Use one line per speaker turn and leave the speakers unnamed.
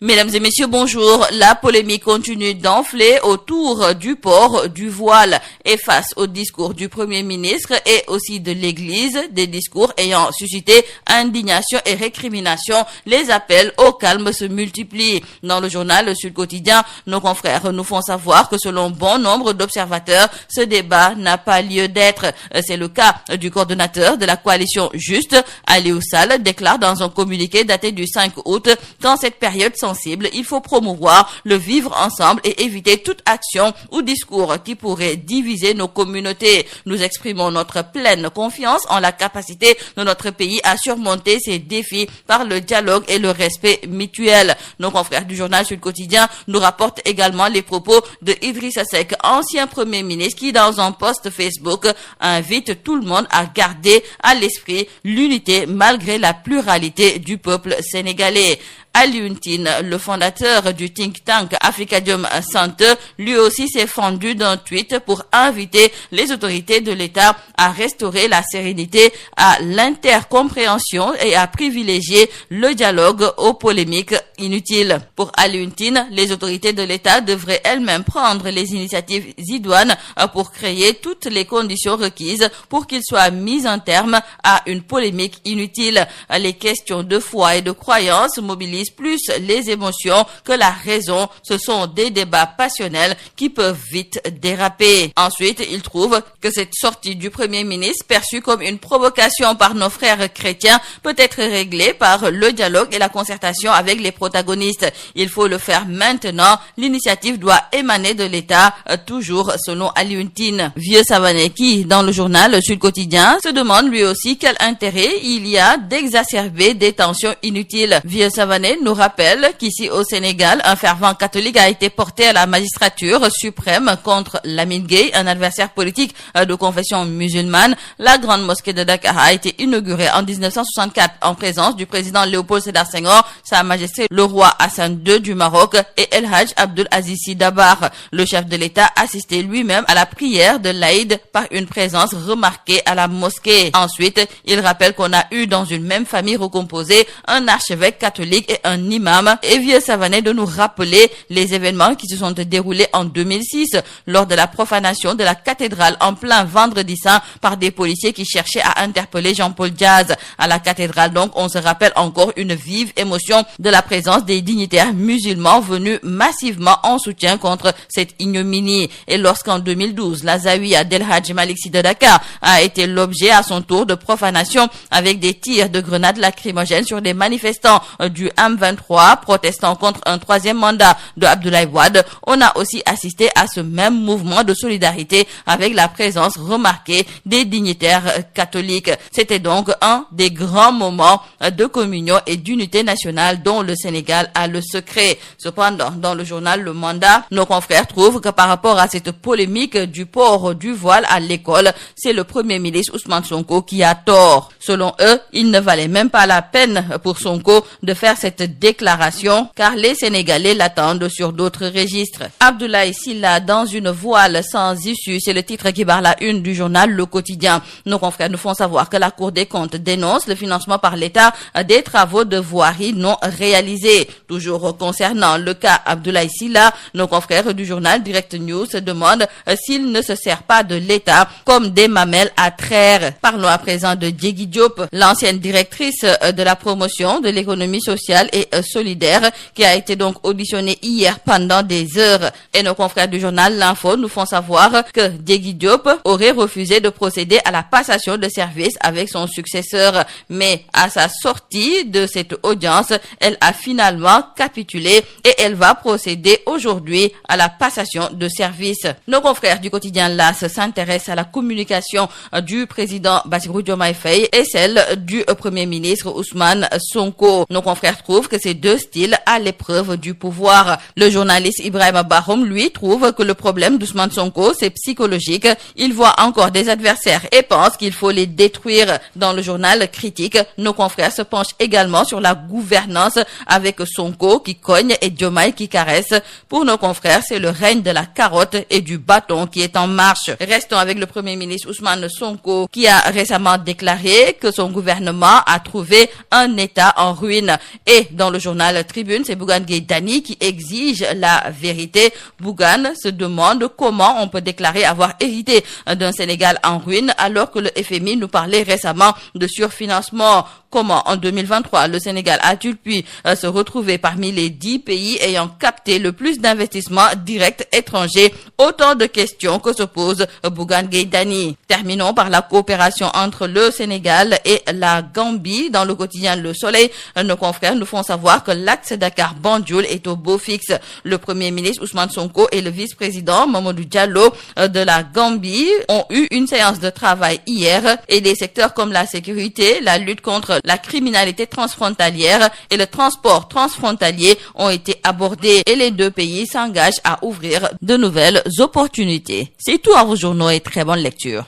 Mesdames et messieurs, bonjour. La polémique continue d'enfler autour du port du voile et face au discours du Premier ministre et aussi de l'Église, des discours ayant suscité indignation et récrimination, les appels au calme se multiplient. Dans le journal Sud Quotidien, nos confrères nous font savoir que selon bon nombre d'observateurs, ce débat n'a pas lieu d'être. C'est le cas du coordonnateur de la coalition Juste, Aliou Sall, déclare dans un communiqué daté du 5 août qu'en cette période sensible, il faut promouvoir le vivre ensemble et éviter toute action ou discours qui pourrait diviser nos communautés. Nous exprimons notre pleine confiance en la capacité de notre pays à surmonter ces défis par le dialogue et le respect mutuel. Nos confrères du journal Sud Quotidien nous rapportent également les propos de Idrissa Seck, ancien Premier ministre, qui dans un post Facebook invite tout le monde à garder à l'esprit l'unité malgré la pluralité du peuple sénégalais. Alioune Tine, le fondateur du think tank Afrikajom Center, lui aussi s'est fendu d'un tweet pour inviter les autorités de l'État à restaurer la sérénité, à l'intercompréhension et à privilégier le dialogue aux polémiques inutiles. Pour Alioune Tine, les autorités de l'État devraient elles-mêmes prendre les initiatives idoines pour créer toutes les conditions requises pour qu'il soit mis un terme à une polémique inutile. Les questions de foi et de croyance mobilisent plus les émotions que la raison. Ce sont des débats passionnels qui peuvent vite déraper. Ensuite, il trouve que cette sortie du Premier ministre, perçue comme une provocation par nos frères chrétiens, peut être réglée par le dialogue et la concertation avec les protagonistes. Il faut le faire maintenant. L'initiative doit émaner de l'État, toujours selon Alioune Tine. Vieux Savané qui, dans le journal Sud Quotidien, se demande lui aussi quel intérêt il y a d'exacerber des tensions inutiles. Vieux Savané nous rappelle qu'ici au Sénégal, un fervent catholique a été porté à la magistrature suprême contre Lamine Gueye, un adversaire politique de confession musulmane. La grande mosquée de Dakar a été inaugurée en 1964 en présence du président Léopold Sédar Senghor, Sa Majesté le roi Hassan II du Maroc et El Hadj Abdul Aziz Sy Dabakh. Le chef de l'État assistait lui-même à la prière de l'Aïd par une présence remarquée à la mosquée. Ensuite, il rappelle qu'on a eu dans une même famille recomposée un archevêque catholique et un imam, et Vieux Savané de nous rappeler les événements qui se sont déroulés en 2006 lors de la profanation de la cathédrale en plein vendredi saint par des policiers qui cherchaient à interpeller Jean-Paul Diaz. À la cathédrale donc, on se rappelle encore une vive émotion de la présence des dignitaires musulmans venus massivement en soutien contre cette ignominie. Et lorsqu'en 2012, la Zawiya d'El Hadj Malick Sy de Dakar a été l'objet à son tour de profanation avec des tirs de grenades lacrymogènes sur des manifestants du M23 protestant contre un troisième mandat de Abdoulaye Wade, on a aussi assisté à ce même mouvement de solidarité avec la présence remarquée des dignitaires catholiques. C'était donc un des grands moments de communion et d'unité nationale dont le Sénégal a le secret. Cependant, dans le journal Le Mandat, nos confrères trouvent que par rapport à cette polémique du port du voile à l'école, c'est le Premier ministre Ousmane Sonko qui a tort. Selon eux, il ne valait même pas la peine pour Sonko de faire cette déclaration car les Sénégalais l'attendent sur d'autres registres. Abdoulaye Sylla dans une voile sans issue, c'est le titre qui barre la une du journal Le Quotidien. Nos confrères nous font savoir que la Cour des comptes dénonce le financement par l'État des travaux de voirie non réalisés. Toujours concernant le cas Abdoulaye Sylla, nos confrères du journal Direct News se demandent s'il ne se sert pas de l'État comme des mamelles à traire. Parlons à présent de Diégui Diop, l'ancienne directrice de la promotion de l'économie sociale et solidaire, qui a été donc auditionnée hier pendant des heures. Et nos confrères du journal L'Info nous font savoir que Diégui Diop aurait refusé de procéder à la passation de service avec son successeur. Mais à sa sortie de cette audience, elle a finalement capitulé et elle va procéder aujourd'hui à la passation de service. Nos confrères du quotidien LAS s'intéressent à la communication du président Bassirou Diomaye Faye et celle du Premier ministre Ousmane Sonko. Nos confrères trouvent que ces deux styles à l'épreuve du pouvoir. Le journaliste Ibrahima Bahoum, lui, trouve que le problème d'Ousmane Sonko, c'est psychologique. Il voit encore des adversaires et pense qu'il faut les détruire. Dans le journal Critique, nos confrères se penchent également sur la gouvernance avec Sonko qui cogne et Diomaye qui caresse. Pour nos confrères, c'est le règne de la carotte et du bâton qui est en marche. Restons avec le Premier ministre Ousmane Sonko qui a récemment déclaré que son gouvernement a trouvé un État en ruine. Et Et dans le journal Tribune, c'est Bougane Gueye Dany qui exige la vérité. Bougane se demande comment on peut déclarer avoir hérité d'un Sénégal en ruine alors que le FMI nous parlait récemment de surfinancement. Comment, en 2023, le Sénégal a-t-il pu se retrouver parmi les 10 pays ayant capté le plus d'investissements directs étrangers? Autant de questions que se pose Bougane Gueye Dany. Terminons par la coopération entre le Sénégal et la Gambie. Dans le quotidien Le Soleil, nos confrères nous font savoir que l'axe Dakar-Banjul est au beau fixe. Le premier ministre Ousmane Sonko et le vice-président Mamadou Diallo de la Gambie ont eu une séance de travail hier et des secteurs comme la sécurité, la lutte contre la criminalité transfrontalière et le transport transfrontalier ont été abordés et les deux pays s'engagent à ouvrir de nouvelles opportunités. C'est tout à vos journaux et très bonne lecture.